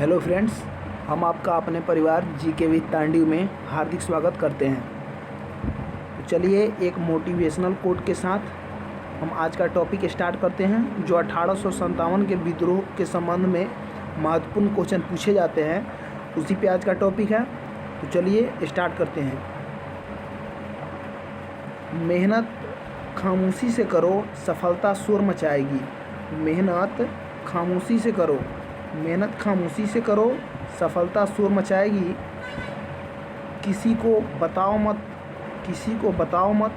Hello friends, हम आपका अपने परिवार जीके विद तांडव में हार्दिक स्वागत करते हैं। तो चलिए एक मोटिवेशनल कोट के साथ हम आज का टॉपिक स्टार्ट करते हैं, जो 1857 के विद्रोह के संबंध में महत्वपूर्ण क्वेश्चन पूछे जाते हैं, उसी पे आज का टॉपिक है। तो चलिए स्टार्ट करते हैं। मेहनत खामोशी से करो, सफलता शोर मचाएगी। मेहनत खामोशी से करो, मेहनत खामोशी से करो, सफलता शोर मचाएगी। किसी को बताओ मत, किसी को बताओ मत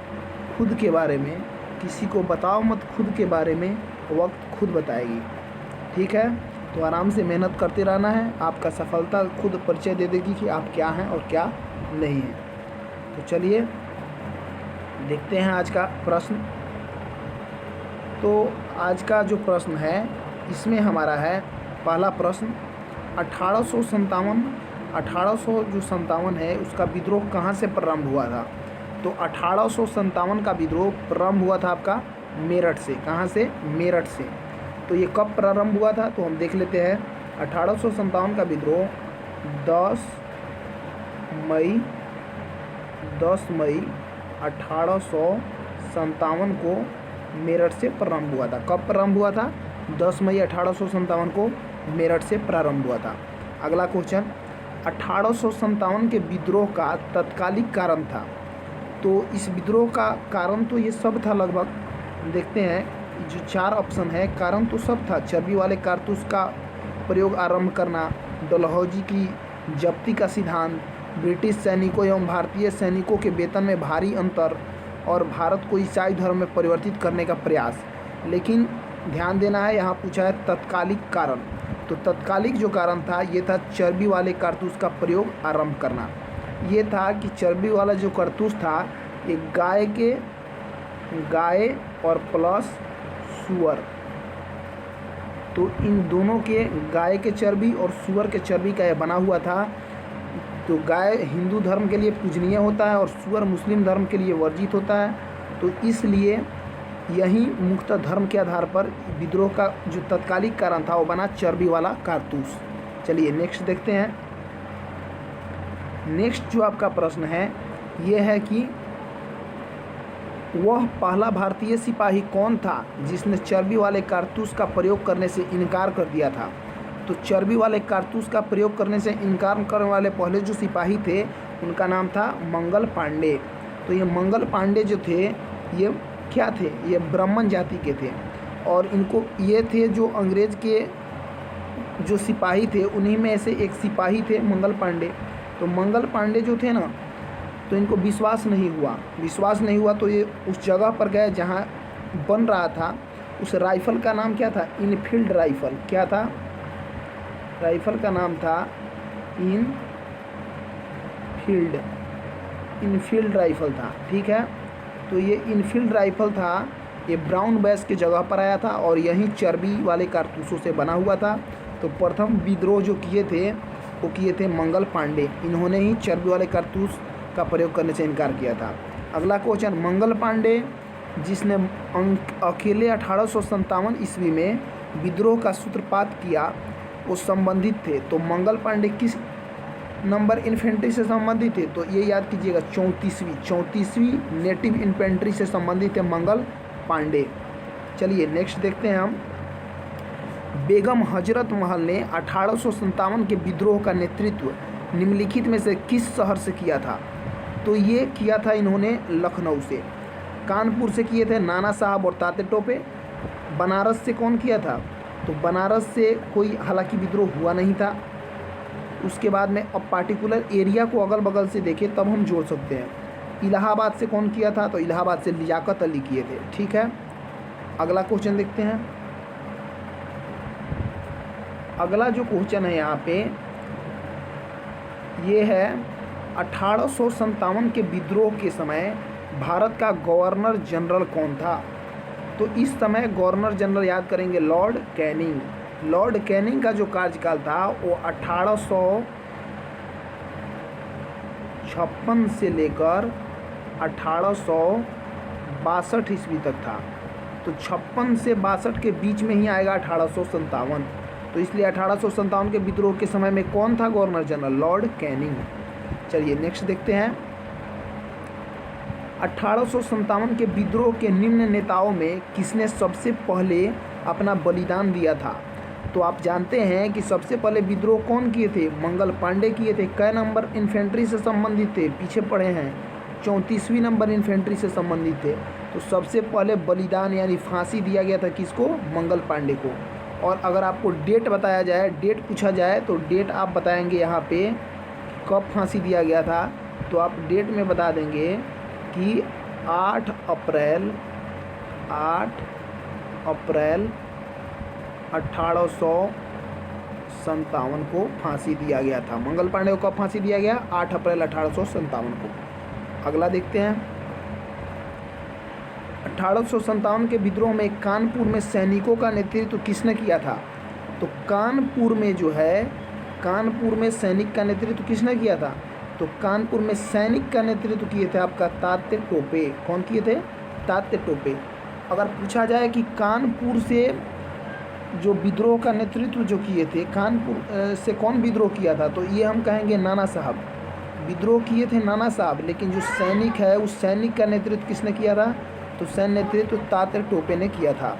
खुद के बारे में, किसी को बताओ मत खुद के बारे में, वक्त खुद बताएगी। ठीक है, तो आराम से मेहनत करते रहना है, आपका सफलता खुद परिचय दे देगी कि आप क्या हैं और क्या नहीं हैं। तो चलिए देखते हैं आज का प्रश्न। तो आज का जो प्रश्न है इसमें हमारा है पहला प्रश्न, 1857 है उसका विद्रोह कहाँ से प्रारंभ हुआ था। तो 1857 का विद्रोह प्रारंभ हुआ था आपका मेरठ से। कहाँ से? मेरठ से। तो ये कब प्रारंभ हुआ था तो हम देख लेते हैं। 1857 का विद्रोह 10 मई 1857 को मेरठ से प्रारंभ हुआ था। कब प्रारंभ हुआ था? 10 मई 1857 को मेरठ से प्रारंभ हुआ था। अगला क्वेश्चन, 1857 के विद्रोह का तत्कालिक कारण था। तो इस विद्रोह का कारण तो ये सब था लगभग, देखते हैं जो 4 ऑप्शन है। कारण तो सब था, चर्बी वाले कारतूस का प्रयोग आरंभ करना, डलहौजी की जब्ती का सिद्धांत, ब्रिटिश सैनिकों एवं भारतीय सैनिकों के वेतन में भारी अंतर और भारत को ईसाई धर्म में परिवर्तित करने का प्रयास। लेकिन ध्यान देना है, यहाँ पूछा है तत्कालिक कारण। तो तत्कालिक जो कारण था ये था चर्बी वाले कारतूस का प्रयोग आरंभ करना। ये था कि चर्बी वाला जो कारतूस था ये गाय और प्लस सुअर, तो इन दोनों के, गाय के चर्बी और सुअर के चर्बी का यह बना हुआ था। तो गाय हिंदू धर्म के लिए पूजनीय होता है और सुअर मुस्लिम धर्म के लिए वर्जित होता है। तो इसलिए यही मुक्त धर्म के आधार पर विद्रोह का जो तत्कालिक कारण था वो बना चर्बी वाला कारतूस। चलिए नेक्स्ट देखते हैं। नेक्स्ट जो आपका प्रश्न है ये है कि वह पहला भारतीय सिपाही कौन था जिसने चर्बी वाले कारतूस का प्रयोग करने से इनकार कर दिया था। तो चर्बी वाले कारतूस का प्रयोग करने से इनकार करने वाले पहले जो सिपाही थे उनका नाम था मंगल पांडे। तो ये मंगल पांडे जो थे ये क्या थे? ये ब्राह्मण जाति के थे और इनको ये थे जो अंग्रेज़ के जो सिपाही थे उन्हीं में से एक सिपाही थे मंगल पांडे। तो मंगल पांडे जो थे ना, तो इनको विश्वास नहीं हुआ तो ये उस जगह पर गए जहाँ बन रहा था। उस राइफ़ल का नाम क्या था? Enfield rifle. क्या था? राइफ़ल का नाम था इनफील्ड राइफ़ल था। ठीक है, तो ये इनफील्ड राइफ़ल था, ये ब्राउन बैस की जगह पर आया था और यही चर्बी वाले कारतूसों से बना हुआ था। तो प्रथम विद्रोह जो किए थे वो किए थे मंगल पांडे। इन्होंने ही चर्बी वाले कारतूस का प्रयोग करने से इनकार किया था। अगला क्वेश्चन, मंगल पांडे जिसने अकेले 1857 ईस्वी में विद्रोह का सूत्रपात किया वो संबंधित थे। तो मंगल पांडे किस नंबर इन्फेंट्री से संबंधित थे? तो ये याद कीजिएगा, 34वीं नेटिव इन्फेंट्री से संबंधित थे मंगल पांडे। चलिए नेक्स्ट देखते हैं हम। बेगम हजरत महल ने 1857 के विद्रोह का नेतृत्व निम्नलिखित में से किस शहर से किया था? तो ये किया था इन्होंने लखनऊ से। कानपुर से किए थे नाना साहब और ताते टोपे। बनारस से कौन किया था? तो बनारस से कोई हालांकि विद्रोह हुआ नहीं था। उसके बाद में अब पार्टिकुलर एरिया को अगल बगल से देखें तब हम जोड़ सकते हैं। इलाहाबाद से कौन किया था? तो इलाहाबाद से लियाकत अली किए थे। ठीक है, अगला क्वेश्चन देखते हैं। अगला जो क्वेश्चन है यहाँ पे ये है 1857 के विद्रोह के समय भारत का गवर्नर जनरल कौन था? तो इस समय गवर्नर जनरल याद करेंगे लॉर्ड कैनिंग। लॉर्ड कैनिंग का जो कार्यकाल था वो 1856 से लेकर 1862 ईस्वी तक था। तो 56 से 62 के बीच में ही आएगा 1857। तो इसलिए 1857 के विद्रोह के समय में कौन था गवर्नर जनरल? Lord Canning. चलिए नेक्स्ट देखते हैं। 1857 के विद्रोह के निम्न नेताओं में किसने सबसे पहले अपना बलिदान दिया था? तो आप जानते हैं कि सबसे पहले विद्रोह कौन किए थे? मंगल पांडे किए थे। कै नंबर इन्फेंट्री से संबंधित थे? पीछे पढ़े हैं, 34वीं नंबर इन्फेंट्री से संबंधित थे। तो सबसे पहले बलिदान यानी फांसी दिया गया था किसको? मंगल पांडे को। और अगर आपको डेट बताया जाए, डेट पूछा जाए, तो डेट आप बताएंगे यहाँ पे कब फांसी दिया गया था, तो आप डेट में बता देंगे कि 8 अप्रैल 1857 को फांसी दिया गया था। मंगल पांडे को कब फांसी दिया गया? 8 अप्रैल 1857 को। अगला देखते हैं। 1857 के विद्रोह में कानपुर में सैनिकों का नेतृत्व किसने किया था? तो कानपुर में जो है, कानपुर में सैनिक का नेतृत्व किसने किया था? तो कानपुर में सैनिक का नेतृत्व किए थे आपका तात्या टोपे। कौन किए थे? तात्या टोपे। अगर पूछा जाए कि कानपुर से जो विद्रोह का नेतृत्व जो किए थे, कानपुर से कौन विद्रोह किया था, तो ये हम कहेंगे नाना साहब। विद्रोह किए थे नाना साहब, लेकिन जो सैनिक है उस सैनिक का नेतृत्व किसने किया था? तो सैन्य नेतृत्व तात्या टोपे ने किया था।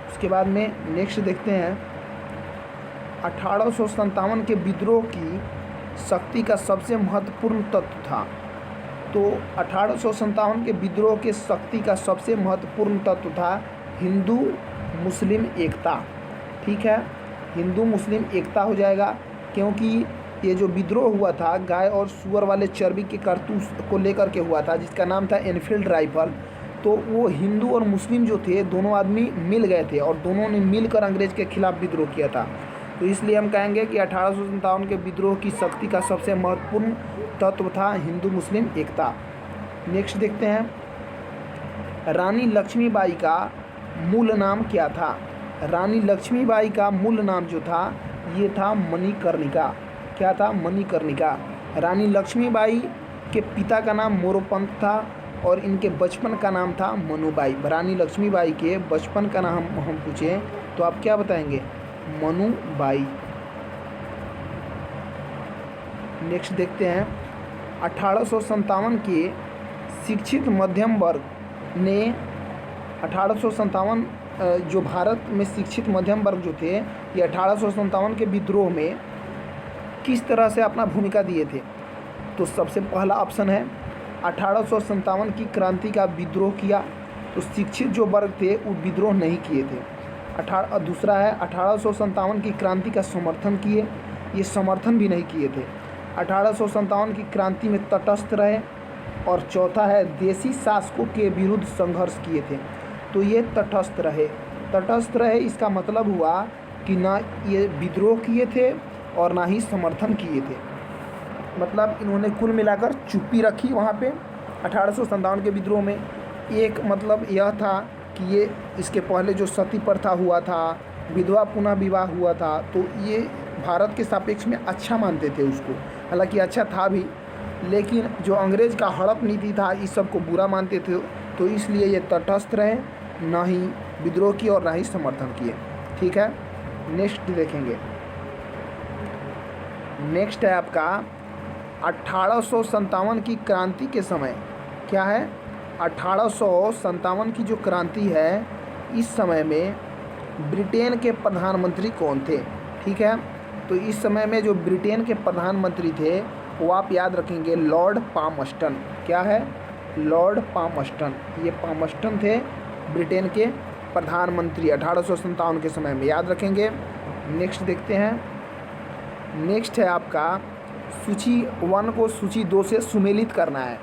उसके बाद में नेक्स्ट देखते हैं। 1857 के विद्रोह की शक्ति का सबसे महत्वपूर्ण तत्व था। तो 1857 के विद्रोह के शक्ति का सबसे महत्वपूर्ण तत्व था हिंदू मुस्लिम एकता। ठीक है, हिंदू मुस्लिम एकता हो जाएगा, क्योंकि ये जो विद्रोह हुआ था गाय और सुअर वाले चर्बी के कारतूस को लेकर के हुआ था, जिसका नाम था एनफील्ड राइफल। तो वो हिंदू और मुस्लिम जो थे दोनों आदमी मिल गए थे और दोनों ने मिलकर अंग्रेज के खिलाफ विद्रोह किया था। तो इसलिए हम कहेंगे कि 1857 के विद्रोह की शक्ति का सबसे महत्वपूर्ण तत्व था हिंदू मुस्लिम एकता। नेक्स्ट देखते हैं। रानी लक्ष्मीबाई का मूल नाम क्या था? रानी लक्ष्मीबाई का मूल नाम जो था ये था मणिकर्णिका। क्या था? मणिकर्णिका। रानी लक्ष्मीबाई के पिता का नाम मोरोपंत था और इनके बचपन का नाम था मनुबाई। रानी लक्ष्मीबाई के बचपन का नाम हम पूछें तो आप क्या बताएंगे? मनुबाई। नेक्स्ट देखते हैं। 1857 के शिक्षित मध्यम वर्ग ने 1857 जो भारत में शिक्षित मध्यम वर्ग जो थे ये 1857 के विद्रोह में किस तरह से अपना भूमिका दिए थे? तो सबसे पहला ऑप्शन है 1857 की क्रांति का विद्रोह किया, तो शिक्षित जो वर्ग थे वो विद्रोह नहीं किए थे। दूसरा है 1857 की क्रांति का समर्थन किए, ये समर्थन भी नहीं किए थे। 1857 की क्रांति में तटस्थ रहे। और चौथा है देशी शासकों के विरुद्ध संघर्ष किए थे, तो ये तटस्थ रहे। तटस्थ रहे इसका मतलब हुआ कि ना ये विद्रोह किए थे और ना ही समर्थन किए थे, मतलब इन्होंने कुल मिलाकर चुप्पी रखी वहाँ पे 1857 के विद्रोह में। एक मतलब यह था कि ये इसके पहले जो सती प्रथा हुआ था, विधवा पुनः विवाह हुआ था, तो ये भारत के सापेक्ष में अच्छा मानते थे उसको, हालांकि अच्छा था भी, लेकिन जो अंग्रेज़ का हड़प नीति था इस सब को बुरा मानते थे। तो इसलिए ये तटस्थ रहे, ना ही विद्रोह किए और ना ही समर्थन किए। ठीक है, नेक्स्ट देखेंगे। नेक्स्ट है आपका 1857 की क्रांति के समय। क्या है? 1857 की जो क्रांति है इस समय में ब्रिटेन के प्रधानमंत्री कौन थे? ठीक है, तो इस समय में जो ब्रिटेन के प्रधानमंत्री थे वो आप याद रखेंगे लॉर्ड पामस्टन। क्या है? Lord Palmerston. ये पामस्टन थे ब्रिटेन के प्रधानमंत्री 1857 के समय में, याद रखेंगे। नेक्स्ट देखते हैं। नेक्स्ट है आपका सूची 1 को सूची 2 से सुमेलित करना है।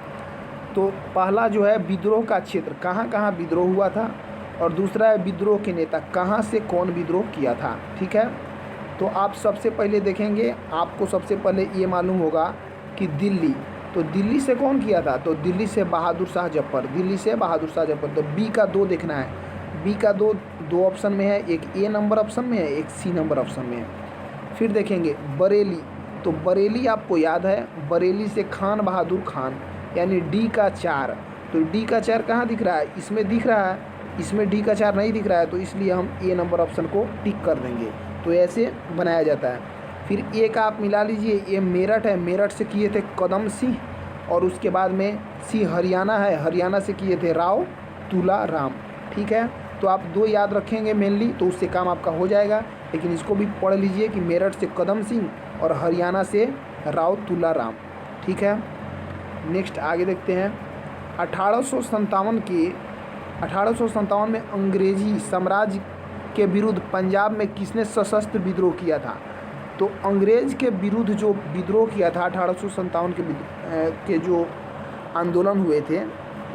तो पहला जो है विद्रोह का क्षेत्र, कहाँ कहाँ विद्रोह हुआ था, और दूसरा है विद्रोह के नेता, कहाँ से कौन विद्रोह किया था। ठीक है, तो आप सबसे पहले देखेंगे, आपको सबसे पहले ये मालूम होगा कि दिल्ली, तो दिल्ली से कौन किया था? तो दिल्ली से बहादुर शाह जफर। दिल्ली से बहादुर शाह जफर। तो बी का 2 देखना है। बी का दो ऑप्शन में है, एक ए नंबर ऑप्शन में है, एक सी नंबर ऑप्शन में है। फिर देखेंगे बरेली, तो बरेली आपको याद है, बरेली से खान बहादुर खान, यानी डी का 4। तो डी का 4 कहाँ दिख रहा है? इसमें दिख रहा है। इसमें डी का 4 नहीं दिख रहा है, तो इसलिए हम ए नंबर ऑप्शन को टिक कर देंगे। तो ऐसे बनाया जाता है। फिर ए का आप मिला लीजिए, ये मेरठ है, मेरठ से किए थे कदम सिंह, और उसके बाद में सी हरियाणा है, हरियाणा से किए थे राव तुला राम। ठीक है, तो आप 2 याद रखेंगे मेनली, तो उससे काम आपका हो जाएगा। लेकिन इसको भी पढ़ लीजिए कि मेरठ से कदम सिंह और हरियाणा से राव तुला राम। ठीक है, नेक्स्ट आगे देखते हैं। 1857 में अंग्रेजी साम्राज्य के विरुद्ध पंजाब में किसने सशस्त्र विद्रोह किया था? तो अंग्रेज के विरुद्ध जो विद्रोह किया था 1857 के जो आंदोलन हुए थे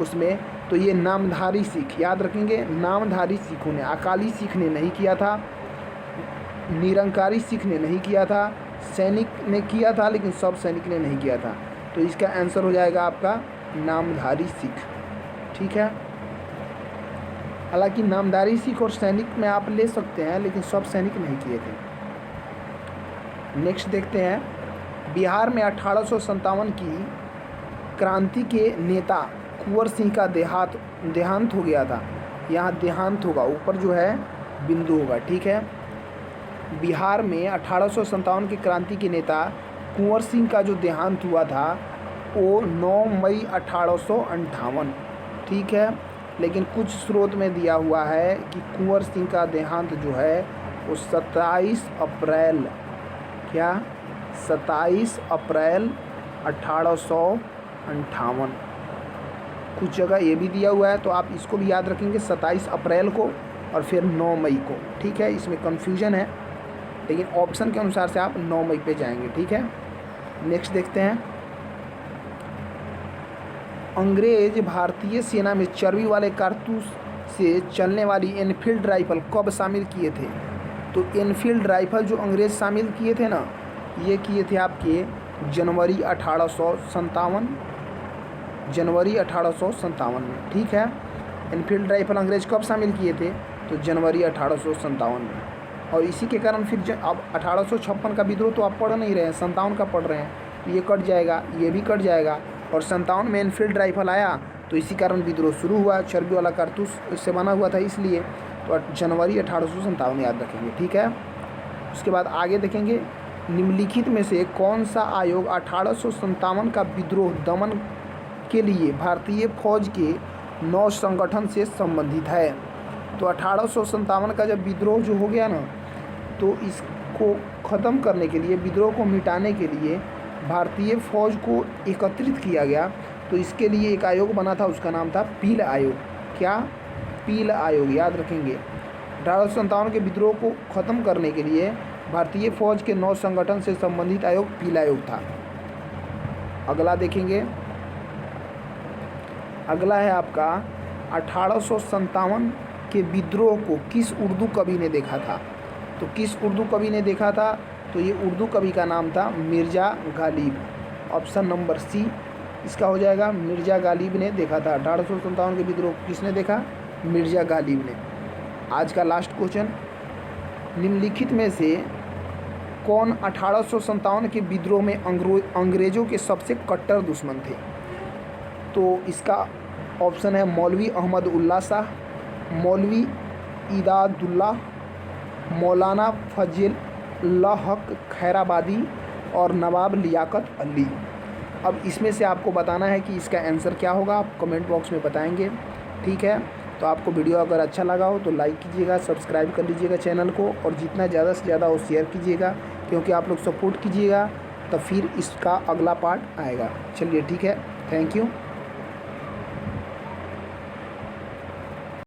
उसमें, तो ये नामधारी सिख, याद रखेंगे, नामधारी सिखों ने, अकाली सिख ने नहीं किया था, निरंकारी सिख ने नहीं किया था, सैनिक ने किया था, लेकिन सब सैनिक ने नहीं किया था। तो इसका आंसर हो जाएगा आपका नामधारी सिख। ठीक है, हालांकि नामधारी सिख और सैनिक में आप ले सकते हैं, लेकिन सब सैनिक नहीं किए थे। नेक्स्ट देखते हैं। बिहार में 1857 की क्रांति के नेता कुंवर सिंह का देहांत हो गया था। यहाँ देहांत होगा, ऊपर जो है बिंदु होगा। ठीक है, बिहार में 1857 की क्रांति के नेता कुंवर सिंह का जो देहांत हुआ था वो 9 मई 1858। ठीक है, लेकिन कुछ स्रोत में दिया हुआ है कि कुंवर सिंह का देहांत जो है वो 27 अप्रैल 1858। कुछ जगह ये भी दिया हुआ है, तो आप इसको भी याद रखेंगे 27 अप्रैल को और फिर 9 मई को। ठीक है, इसमें कन्फ्यूजन है, लेकिन ऑप्शन के अनुसार से आप 9 मई पे जाएंगे। ठीक है, नेक्स्ट देखते हैं। अंग्रेज भारतीय सेना में चर्बी वाले कारतूस से चलने वाली एनफील्ड राइफल कब शामिल किए थे? तो एनफील्ड राइफल जो अंग्रेज शामिल किए थे ना, ये किए थे आपके जनवरी 1857 में। ठीक है, एनफील्ड राइफल अंग्रेज कब शामिल किए थे? तो जनवरी 1857 में। और इसी के कारण फिर अब 1856 का विद्रोह तो आप पढ़ नहीं रहे हैं, 57 का पढ़ रहे हैं, ये कट जाएगा, ये भी कट जाएगा, और 57 में एनफील्ड राइफल आया, तो इसी कारण विद्रोह शुरू हुआ। चर्बी वाला कारतूस से बना हुआ था इसलिए, तो जनवरी 1857 याद रखेंगे। ठीक है, उसके बाद आगे देखेंगे। निम्नलिखित में से कौन सा आयोग 1857 का विद्रोह दमन के लिए भारतीय फौज के 9 संगठन से संबंधित है? तो 1857 का जब विद्रोह जो हो गया ना, तो इसको ख़त्म करने के लिए, विद्रोह को मिटाने के लिए भारतीय फौज को एकत्रित किया गया। तो इसके लिए एक आयोग बना था, उसका नाम था पील आयोग। क्या? पील आयोग, याद रखेंगे। 1857 के विद्रोह को ख़त्म करने के लिए भारतीय फौज के 9 संगठन से संबंधित आयोग पील आयोग था। अगला देखेंगे, अगला है आपका 1857 के विद्रोह को किस उर्दू कवि ने देखा था? तो किस उर्दू कवि ने देखा था? तो ये उर्दू कवि का नाम था Mirza Ghalib. Option number C इसका हो जाएगा, मिर्ज़ा गालिब ने देखा था। 1857 के विद्रोह को किसने देखा? मिर्ज़ा गालिब ने। आज का लास्ट क्वेश्चन, निम्नलिखित में से कौन 1857 के विद्रोह में अंग्रेज़ों के सबसे कट्टर दुश्मन थे? तो इसका ऑप्शन है मौलवी अहमद उल्ला शाह, मौलवी इदादुल्ला, मौलाना फजल हक खैराबादी और नवाब लियाकत अली। अब इसमें से आपको बताना है कि इसका आंसर क्या होगा, आप कमेंट बॉक्स में बताएंगे। ठीक है, तो आपको वीडियो अगर अच्छा लगा हो तो लाइक कीजिएगा, सब्सक्राइब कर लीजिएगा चैनल को, और जितना ज़्यादा से ज़्यादा वो शेयर कीजिएगा, क्योंकि आप लोग सपोर्ट कीजिएगा तो फिर इसका अगला पार्ट आएगा। चलिए ठीक है, थैंक यू।